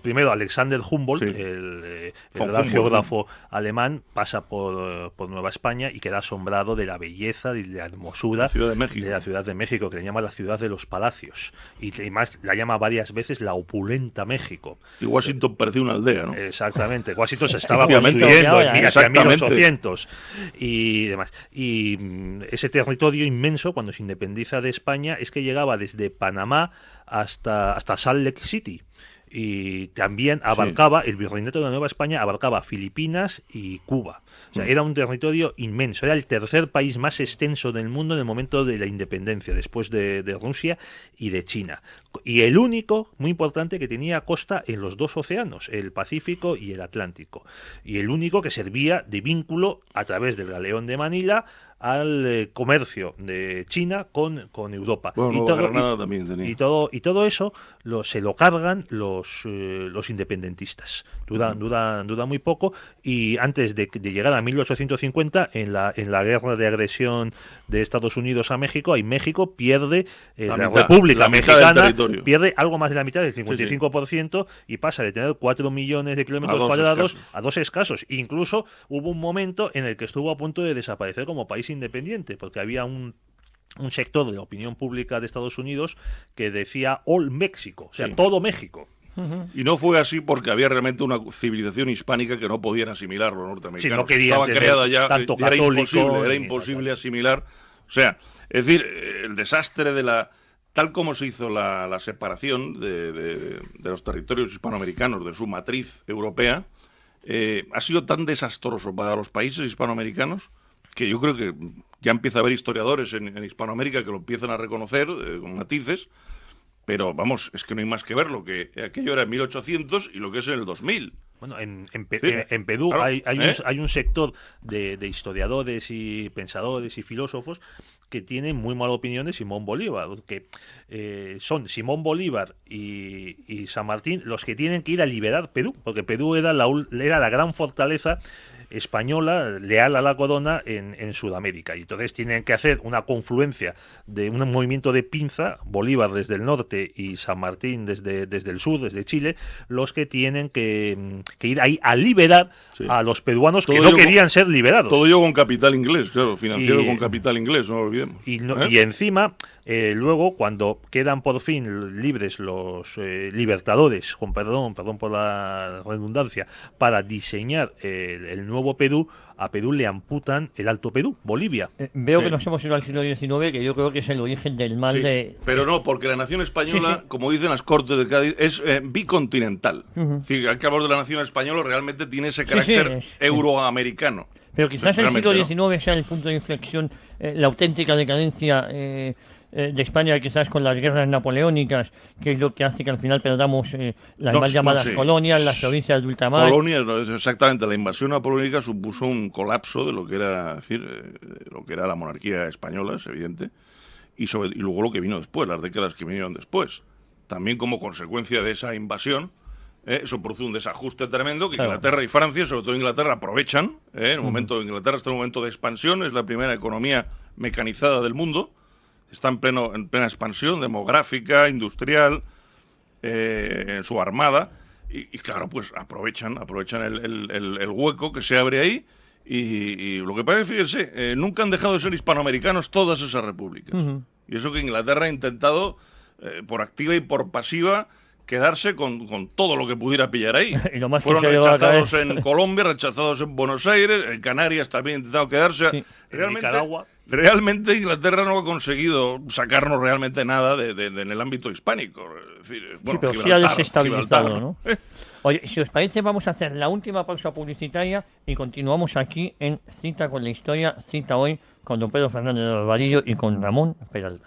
primero Alexander Humboldt, sí, el gran geógrafo alemán, pasa por Nueva España y queda asombrado de la belleza y de la hermosura de la Ciudad de México, que le llama la ciudad de los palacios, y más la llama varias veces la opulenta México. Y Washington parecía una aldea, ¿no? Exactamente, Washington se estaba Efectivamente. construyendo Ahora, hacia exactamente. 1800 y demás. Y ese territorio inmenso, cuando se independiza de España, es que llegaba desde Panamá hasta Salt Lake City. Y también abarcaba, el virreinato de la Nueva España abarcaba Filipinas y Cuba. O sea, era un territorio inmenso. Era el tercer país más extenso del mundo en el momento de la independencia, después de Rusia y de China. Y el único, muy importante, que tenía costa en los dos océanos, el Pacífico y el Atlántico. Y el único que servía de vínculo a través del galeón de Manila al comercio de China con Europa. Bueno, y, Nueva todo, Granada también tenía. y todo eso se lo cargan los independentistas. Duda muy poco. Y antes de llegar a 1850, en la guerra de agresión de Estados Unidos a México, ahí México pierde La la mitad, República la mitad del Mexicana territorio. pierde algo más de la mitad, del 55%, y pasa de tener 4 millones de kilómetros A dos cuadrados escasos. a 2 escasos. Incluso hubo un momento en el que estuvo a punto de desaparecer como país independiente, porque había un sector de la opinión pública de Estados Unidos que decía All México, o sea, Sí. todo México. Y no fue así porque había realmente una civilización hispánica que no podían asimilar los norteamericanos. Sí, no querían Estaba tener creada ya, tanto ya era católico era ni imposible tal. asimilar. O sea, es decir, el desastre de la... Tal como se hizo la separación de los territorios hispanoamericanos de su matriz europea, ha sido tan desastroso para los países hispanoamericanos que yo creo que ya empieza a haber historiadores en Hispanoamérica que lo empiezan a reconocer con matices, pero vamos, es que no hay más que ver lo que aquello era en 1800 y lo que es en el 2000. Bueno, en Sí, Perú claro, hay un sector de historiadores y pensadores y filósofos que tienen muy mala opinión de Simón Bolívar, que son Simón Bolívar y San Martín los que tienen que ir a liberar Perú, porque Perú era la gran fortaleza española leal a la corona en Sudamérica, y entonces tienen que hacer una confluencia de un movimiento de pinza, Bolívar desde el norte y San Martín desde el sur, desde Chile, los que tienen que ir ahí a liberar a los peruanos que no querían ser liberados. Todo ello con capital inglés, claro, financiado Y- con capital inglés, no lo olvidemos. Y encima, luego, cuando quedan por fin libres los libertadores, con perdón por la redundancia, para diseñar el nuevo Perú, a Perú le amputan el Alto Perú, Bolivia. Veo Sí. que nos hemos ido al siglo XIX, que yo creo que es el origen del mal Sí, de... pero no, porque la nación española, Sí, sí. como dicen las Cortes de Cádiz, es bicontinental. Es decir, al que hablar de la nación española realmente tiene ese Sí, carácter sí. euroamericano. Pero quizás el siglo Realmente, ¿no? XIX sea el punto de inflexión, la auténtica decadencia de España, quizás con las guerras napoleónicas, que es lo que hace que al final perdamos las No, mal llamadas no, sí. colonias, las provincias de ultramar. Colonias, no, es exactamente, la invasión napoleónica supuso un colapso de lo que era, es decir, lo que era la monarquía española, es evidente, y luego lo que vino después, las décadas que vinieron después. También como consecuencia de esa invasión, eso produce un desajuste tremendo que Claro. Inglaterra y Francia, sobre todo Inglaterra, aprovechan. En el momento, Inglaterra está en un momento de expansión, es la primera economía mecanizada del mundo, está en plena expansión demográfica, industrial, en su armada, y claro, pues aprovechan el hueco que se abre ahí, y lo que pasa es, fíjense, nunca han dejado de ser hispanoamericanos todas esas repúblicas. Y eso que Inglaterra ha intentado, por activa y por pasiva, quedarse con todo lo que pudiera pillar ahí. Y lo más que Fueron se le va a rechazados caer. en Colombia, rechazados en Buenos Aires, en Canarias también han intentado quedarse. Sí. En Nicaragua. Realmente Inglaterra no ha conseguido sacarnos realmente nada en el ámbito hispánico. Es decir, Sí, bueno, pero sí ha Gibraltar, desestabilizado, Gibraltar, ¿no? Oye, si os parece, vamos a hacer la última pausa publicitaria y continuamos aquí en Cita con la Historia, cita hoy con don Pedro Fernández de Alvarillo y con Ramón Peralta.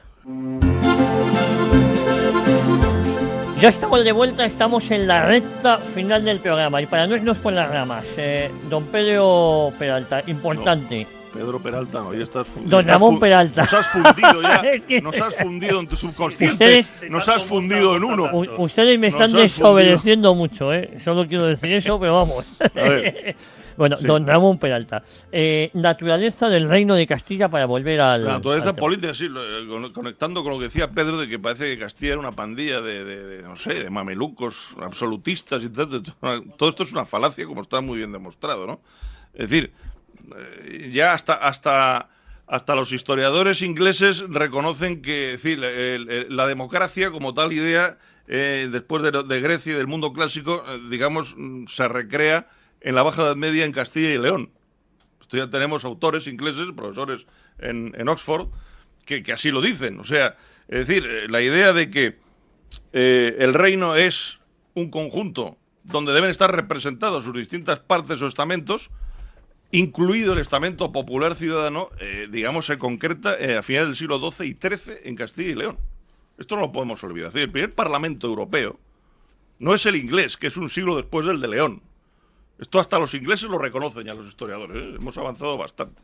Ya estamos de vuelta, estamos en la recta final del programa y para no irnos por las ramas, don Pedro Peralta, importante. Pedro Peralta, no, ya estás fundido. Don Ramón Peralta. Nos has fundido ya. Es que- Nos has fundido en tu subconsciente. Ustedes- Nos has fundido en uno. Ustedes me están Nos has desobedeciendo mucho, solo quiero decir eso, pero vamos. ver. Bueno, Sí. don Ramón Peralta, naturaleza del Reino de Castilla para volver al... La naturaleza al tema. política, sí, conectando con lo que decía Pedro, de que parece que Castilla era una pandilla no sé, de mamelucos absolutistas y tal. Todo esto es una falacia, como está muy bien demostrado, ¿no? Es decir, ya hasta los historiadores ingleses reconocen que, es decir, la democracia como tal idea después de Grecia y del mundo clásico, digamos, se recrea en la Baja Edad Media en Castilla y León. Esto ya tenemos autores ingleses, profesores en Oxford, que así lo dicen. O sea, es decir, la idea de que el reino es un conjunto donde deben estar representados sus distintas partes o estamentos, incluido el estamento popular ciudadano, digamos, se concreta a finales del siglo XII y XIII en Castilla y León. Esto no lo podemos olvidar. Es decir, el primer parlamento europeo no es el inglés, que es un siglo después del de León. Esto hasta los ingleses lo reconocen ya los historiadores, ¿eh? Hemos avanzado bastante.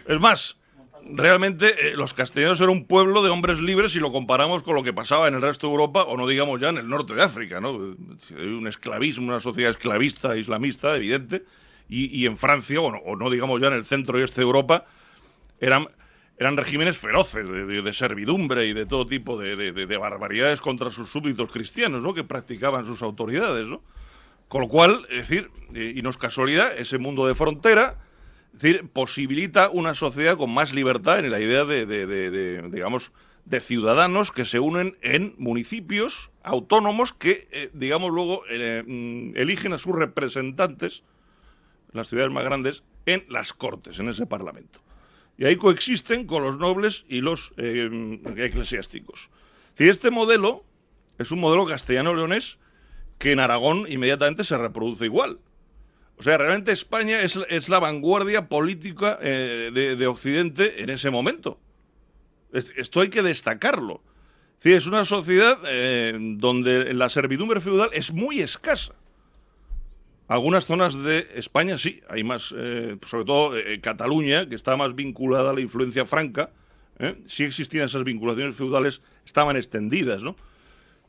Es más, realmente los castellanos eran un pueblo de hombres libres si lo comparamos con lo que pasaba en el resto de Europa, o no digamos ya en el norte de África, ¿no? Hay un esclavismo, una sociedad esclavista, islamista, evidente, y en Francia, o no digamos ya en el centro y este de Europa, eran regímenes feroces de servidumbre y de todo tipo de barbaridades contra sus súbditos cristianos, ¿no? Que practicaban sus autoridades, ¿no? Con lo cual, es decir, y no es casualidad, ese mundo de frontera, es decir, posibilita una sociedad con más libertad en la idea digamos, de ciudadanos que se unen en municipios autónomos que, digamos, luego eligen a sus representantes, las ciudades más grandes, en las cortes, en ese parlamento. Y ahí coexisten con los nobles y los eclesiásticos. Es decir, este modelo es un modelo castellano-leonés que en Aragón inmediatamente se reproduce igual. O sea, realmente España es la vanguardia política de Occidente en ese momento. Esto hay que destacarlo. Es decir, es una sociedad donde la servidumbre feudal es muy escasa. Algunas zonas de España sí, hay más, sobre todo Cataluña, que está más vinculada a la influencia franca. Sí existían esas vinculaciones feudales, estaban extendidas, ¿no?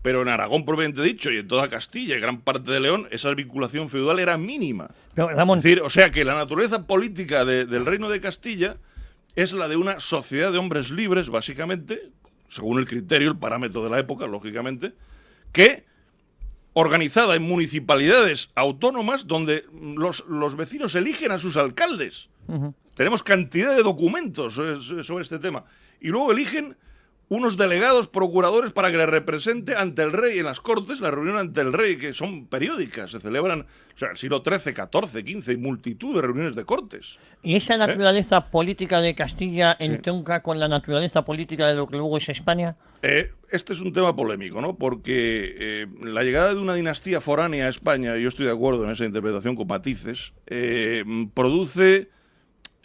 Pero en Aragón, propiamente dicho, y en toda Castilla y gran parte de León, esa vinculación feudal era mínima. Pero, Ramón, es decir, o sea que la naturaleza política del Reino de Castilla es la de una sociedad de hombres libres, básicamente, según el criterio, el parámetro de la época, lógicamente, que, organizada en municipalidades autónomas, donde los vecinos eligen a sus alcaldes. Tenemos cantidad de documentos sobre este tema. Y luego eligen unos delegados procuradores para que le represente ante el rey en las cortes, la reunión ante el rey, que son periódicas, se celebran, o sea, el siglo XIII, XIV, XV, y multitud de reuniones de cortes. ¿Y esa naturaleza política de Castilla entronca con la naturaleza política de lo que luego es España? Este es un tema polémico, ¿no? Porque la llegada de una dinastía foránea a España, y yo estoy de acuerdo en esa interpretación con matices, produce,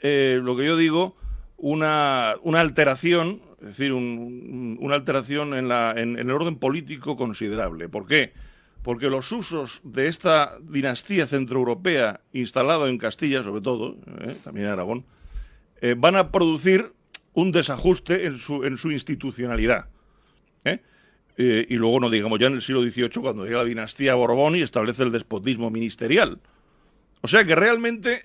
lo que yo digo, una alteración, es decir, una alteración en el orden político considerable. ¿Por qué? Porque los usos de esta dinastía centroeuropea instalada en Castilla, sobre todo, también en Aragón, van a producir un desajuste en su institucionalidad. Y luego, no digamos ya en el siglo XVIII, cuando llega la dinastía Borbón y establece el despotismo ministerial. O sea que realmente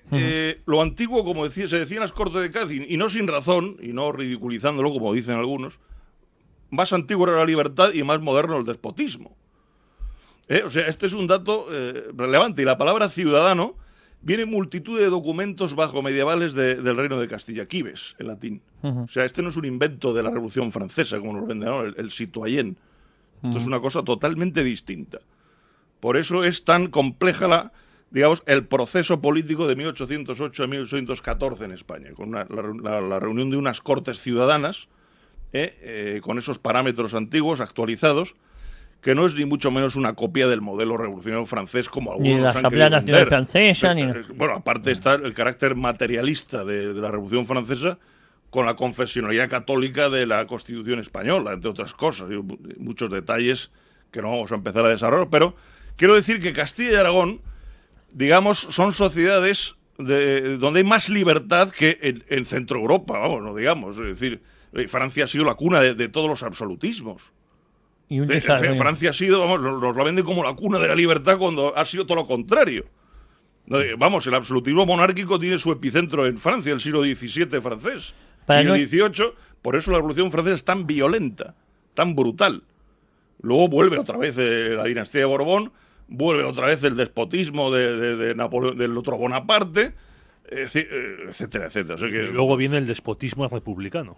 lo antiguo, como se decía en las Cortes de Cádiz, y no sin razón, y no ridiculizándolo como dicen algunos, más antiguo era la libertad y más moderno el despotismo. O sea, este es un dato relevante. Y la palabra ciudadano viene en multitud de documentos bajo medievales del Reino de Castilla, cives, en latín. O sea, este no es un invento de la Revolución Francesa, como nos venden, ¿no? El citoyen. Esto es una cosa totalmente distinta. Por eso es tan compleja digamos, el proceso político de 1808 a 1814 en España, con la reunión de unas cortes ciudadanas, con esos parámetros antiguos, actualizados, que no es ni mucho menos una copia del modelo revolucionario francés, como algunos ni la han Asamblea querido Nacional vender. Francesa, ni... Bueno, aparte está el carácter materialista de la Revolución Francesa, con la confesionalidad católica de la Constitución española, entre otras cosas, y muchos detalles que no vamos a empezar a desarrollar, pero quiero decir que Castilla y Aragón, digamos, son sociedades donde hay más libertad que en Centro Europa, vamos, no digamos. Es decir, Francia ha sido la cuna de todos los absolutismos. Y Francia ha sido, vamos, nos la venden como la cuna de la libertad cuando ha sido todo lo contrario. Vamos, el absolutismo monárquico tiene su epicentro en Francia, el siglo XVII francés. Y en el XVIII, por eso la Revolución Francesa es tan violenta, tan brutal. Luego vuelve otra vez la dinastía de Borbón, vuelve otra vez el despotismo de Napoleón, del otro Bonaparte, etcétera, etcétera. O sea que, y luego viene el despotismo republicano.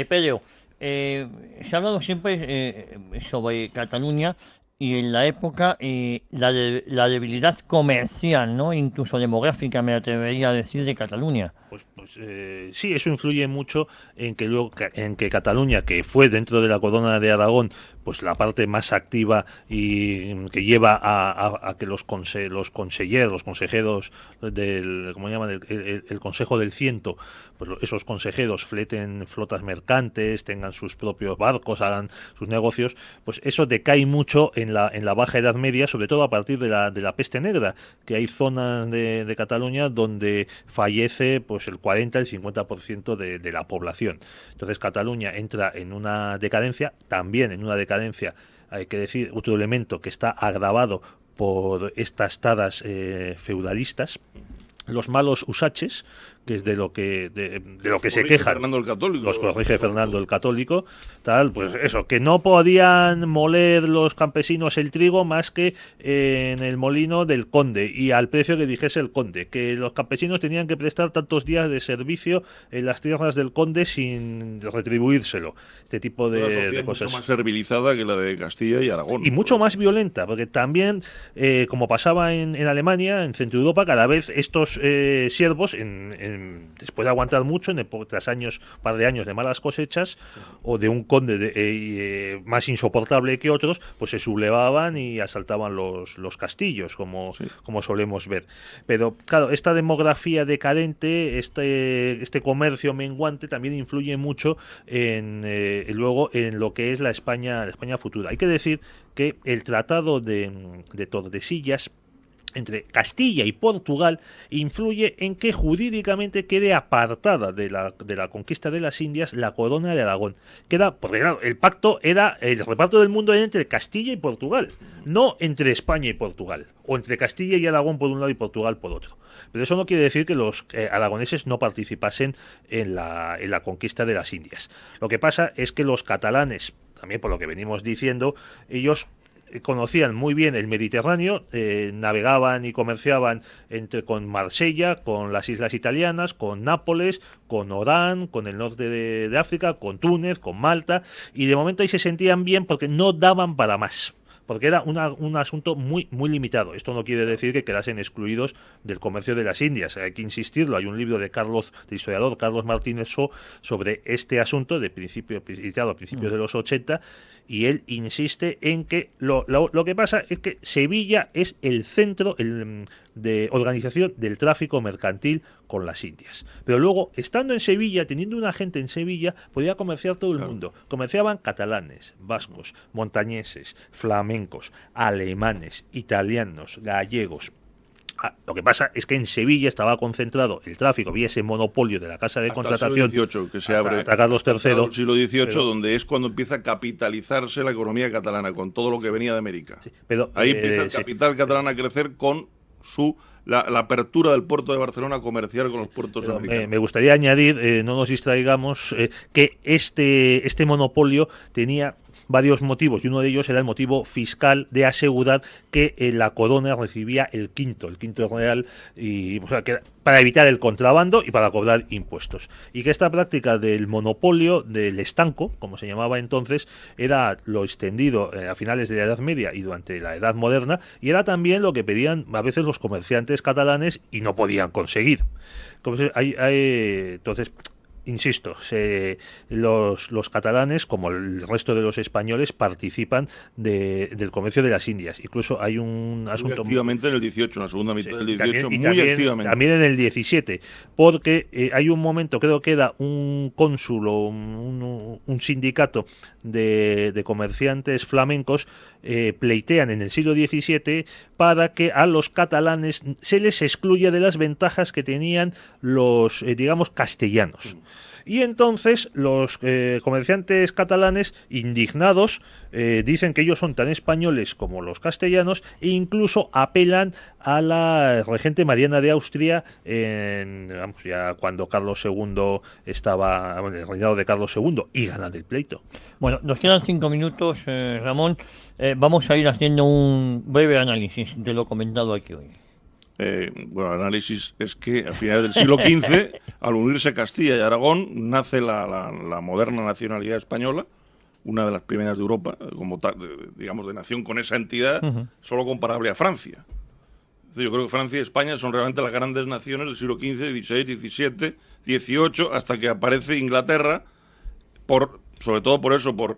Pedro, se ha hablado siempre sobre Cataluña y en la época la debilidad comercial, ¿no? Incluso demográfica, me atrevería a decir, de Cataluña. Sí, eso influye mucho en que luego en que Cataluña, que fue dentro de la corona de Aragón, pues la parte más activa y que lleva a que los consejeros del, ¿cómo llaman? El Consejo del Ciento, pues esos consejeros fleten flotas mercantes, tengan sus propios barcos, hagan sus negocios, pues eso decae mucho en la Baja Edad Media, sobre todo a partir de la peste negra, que hay zonas de Cataluña donde fallece pues el 40, el 50% de la población. Entonces Cataluña entra en una decadencia, también en una decadencia, hay que decir, otro elemento que está agravado por estas taras feudalistas, los malos usaches, que es de lo que se quejan Fernando el Católico, los corrige Fernando el Católico, tal, pues eso, que no podían moler los campesinos el trigo más que en el molino del conde y al precio que dijese el conde, que los campesinos tenían que prestar tantos días de servicio en las tierras del conde sin retribuírselo. Este tipo de cosas. Mucho más servilizada que la de Castilla y Aragón. Y mucho más violenta, porque también, como pasaba en Alemania, en Centro Europa, cada vez estos siervos, después de aguantar mucho, tras un par de años de malas cosechas, o de un conde más insoportable que otros, pues se sublevaban y asaltaban los castillos, como solemos ver. Pero, claro, esta demografía decadente, este comercio menguante, también influye mucho luego en lo que es la España futura. Hay que decir que el Tratado de Tordesillas entre Castilla y Portugal influye en que jurídicamente quede apartada de la conquista de las Indias la corona de Aragón. Porque claro, el pacto era, el reparto del mundo era entre Castilla y Portugal, no entre España y Portugal, o entre Castilla y Aragón por un lado y Portugal por otro. Pero eso no quiere decir que los aragoneses no participasen en la conquista de las Indias. Lo que pasa es que los catalanes, también por lo que venimos diciendo, ellos conocían muy bien el Mediterráneo, navegaban y comerciaban con Marsella, con las islas italianas, con Nápoles, con Orán, con el norte de África, con Túnez, con Malta, y de momento ahí se sentían bien porque no daban para más, porque era un asunto muy limitado. Esto no quiere decir que quedasen excluidos del comercio de las Indias, hay que insistirlo. Hay un libro del historiador Carlos Martínez So sobre este asunto, editado a principios de los 80, y él insiste en que lo que pasa es que Sevilla es el centro de organización del tráfico mercantil con las Indias. Pero luego, estando en Sevilla, teniendo un agente en Sevilla, podía comerciar todo el mundo. Comerciaban catalanes, vascos, montañeses, flamencos, alemanes, italianos, gallegos. Lo que pasa es que en Sevilla estaba concentrado el tráfico, había ese monopolio de la casa de contratación el siglo XVIII, que se abre hasta Carlos III. El siglo XVIII, donde es cuando empieza a capitalizarse la economía catalana, con todo lo que venía de América. Sí, pero, ahí empieza el capital catalán a crecer con la apertura del puerto de Barcelona comercial con los puertos americanos. Me gustaría añadir, no nos distraigamos, que este monopolio tenía varios motivos, y uno de ellos era el motivo fiscal de asegurar que la corona recibía el quinto real, y, o sea, que para evitar el contrabando y para cobrar impuestos. Y que esta práctica del monopolio, del estanco, como se llamaba entonces, era lo extendido a finales de la Edad Media y durante la Edad Moderna, y era también lo que pedían a veces los comerciantes catalanes y no podían conseguir. Entonces, insisto, los catalanes, como el resto de los españoles, participan del comercio de las Indias. Incluso hay un asunto... Muy activamente en el 18, en la segunda mitad del 18, activamente. También en el 17, porque hay un momento, creo que era un cónsul o un sindicato de comerciantes flamencos, pleitean en el siglo XVII para que a los catalanes se les excluya de las ventajas que tenían los, digamos, castellanos. Y entonces los comerciantes catalanes, indignados, dicen que ellos son tan españoles como los castellanos, e incluso apelan a la regente Mariana de Austria ya cuando Carlos II estaba en el reinado de Carlos II, y ganan el pleito. Bueno, nos quedan 5 minutos, Ramón. Vamos a ir haciendo un breve análisis de lo comentado aquí hoy. Bueno, el análisis es que a finales del siglo XV al unirse Castilla y Aragón, nace la moderna nacionalidad española, una de las primeras de Europa, como digamos, de nación con esa entidad, solo comparable a Francia. Yo creo que Francia y España son realmente las grandes naciones del siglo XV, XVI, XVII, XVIII, hasta que aparece Inglaterra, sobre todo por eso, por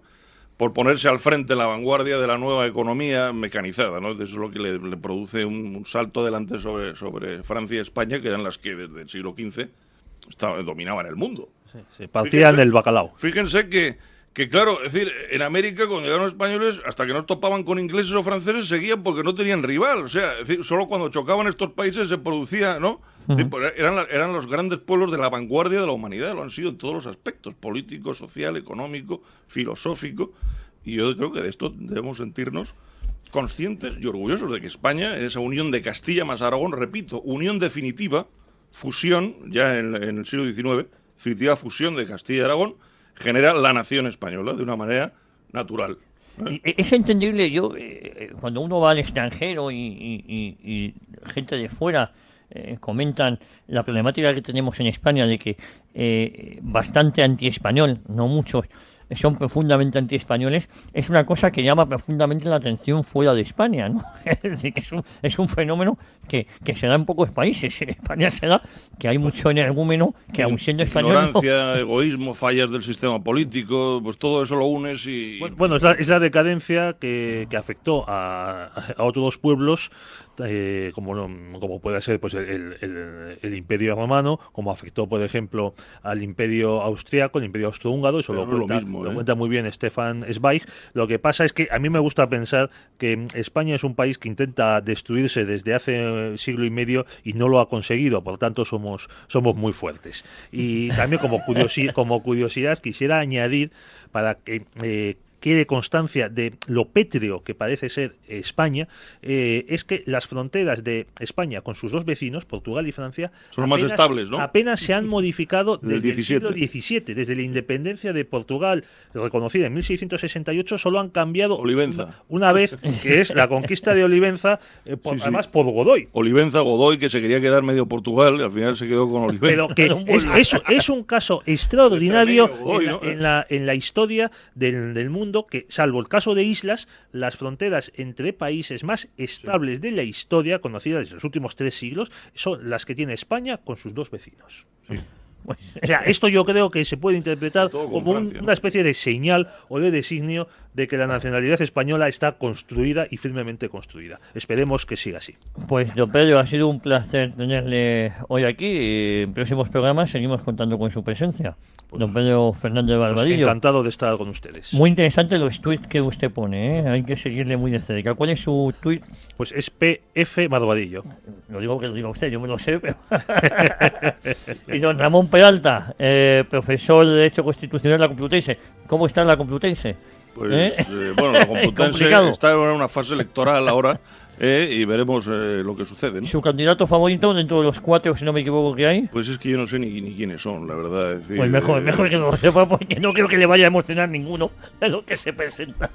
ponerse al frente, la vanguardia de la nueva economía mecanizada, ¿no? Eso es lo que le produce un salto adelante sobre Francia y España, que eran las que desde el siglo XV dominaban el mundo. Se partían el bacalao. Fíjense que claro, es decir, en América cuando llegaron los españoles, hasta que no topaban con ingleses o franceses, seguían porque no tenían rival. O sea, es decir, solo cuando chocaban estos países se producía, ¿no? Eran los grandes pueblos de la vanguardia de la humanidad, lo han sido en todos los aspectos, político, social, económico, filosófico, y yo creo que de esto debemos sentirnos conscientes y orgullosos de que España, en esa unión de Castilla más Aragón, repito, unión definitiva, fusión, ya en el siglo XIX, definitiva fusión de Castilla y Aragón, genera la nación española de una manera natural. Es entendible, cuando uno va al extranjero y gente de fuera comentan la problemática que tenemos en España de que bastante antiespañol, no muchos, son profundamente antiespañoles, es una cosa que llama profundamente la atención fuera de España, ¿no? Es decir, que es un fenómeno que se da en pocos países. En España se da que hay mucho energúmeno que, aun siendo español... Ignorancia, egoísmo, fallas del sistema político, pues todo eso lo unes y... Bueno, es la decadencia que afectó a otros pueblos, como puede ser pues el Imperio Romano, como afectó, por ejemplo, al Imperio Austriaco, el Imperio Austrohúngaro, eso lo cuenta muy bien Stefan Zweig. Lo que pasa es que a mí me gusta pensar que España es un país que intenta destruirse desde hace siglo y medio y no lo ha conseguido, por tanto somos muy fuertes. Y también como curiosidad quisiera añadir, para que quede constancia de lo pétreo que parece ser España, es que las fronteras de España con sus dos vecinos, Portugal y Francia, son más estables, ¿no? Apenas se han modificado desde el siglo XVII. Desde la independencia de Portugal, reconocida en 1668, solo han cambiado una vez, que es la conquista de Olivenza, además por Godoy. Olivenza, Godoy, que se quería quedar medio Portugal, y al final se quedó con Olivenza. Pero que es un caso extraordinario en la historia del mundo, que, salvo el caso de islas, las fronteras entre países más estables de la historia, conocidas desde los últimos 3 siglos, son las que tiene España con sus dos vecinos. Sí. O sea, esto yo creo que se puede interpretar como una especie de señal o de designio de que la nacionalidad española está construida y firmemente construida. Esperemos que siga así. Pues, don Pedro, ha sido un placer tenerle hoy aquí. En próximos programas seguimos contando con su presencia. Don Pedro Fernández Barbadillo. Pues encantado de estar con ustedes. Muy interesante los tweets que usted pone, ¿eh? Hay que seguirle muy de cerca. ¿Cuál es su tweet? Pues es PF Barbadillo. Lo digo que lo diga usted, yo me lo sé, pero... Y don Ramón Peralta, profesor de Derecho Constitucional de la Complutense. ¿Cómo está la Complutense? Pues bueno, la Complutense está en una fase electoral ahora, y veremos lo que sucede, ¿no? ¿Su candidato favorito dentro de los 4, si no me equivoco, que hay? Pues es que yo no sé ni quiénes son, la verdad. Es decir, pues mejor que no lo sepa, porque no creo que le vaya a emocionar ninguno de lo que se presenta.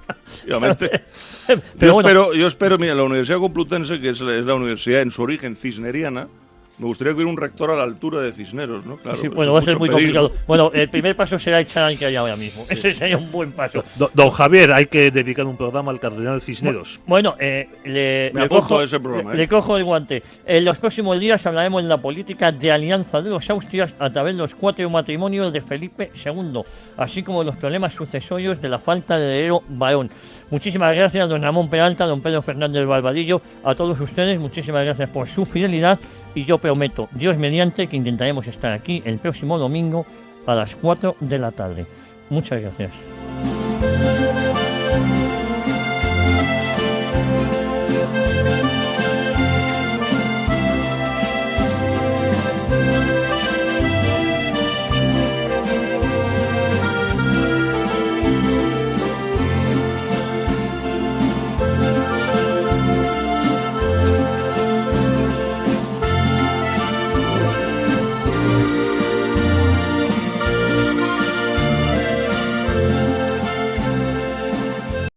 Obviamente. Yo espero, mira, la Universidad Complutense, que es la universidad en su origen cisneriana, me gustaría que hubiera un rector a la altura de Cisneros, ¿no? Claro, sí, bueno, va a ser muy complicado. Bueno, el primer paso será echar al que hay ahora mismo. Sí. Ese sería un buen paso. Don Javier, hay que dedicar un programa al cardenal Cisneros. Bueno, me apunto a ese programa. Le cojo el guante. En los próximos días hablaremos de la política de alianza de los Austrias a través de los 4 matrimonios de Felipe II, así como los problemas sucesorios de la falta de heredero varón. Muchísimas gracias, don Ramón Peralta, don Pedro Fernández Barbadillo, a todos ustedes, muchísimas gracias por su fidelidad, y yo prometo, Dios mediante, que intentaremos estar aquí el próximo domingo a las 4 de la tarde. Muchas gracias.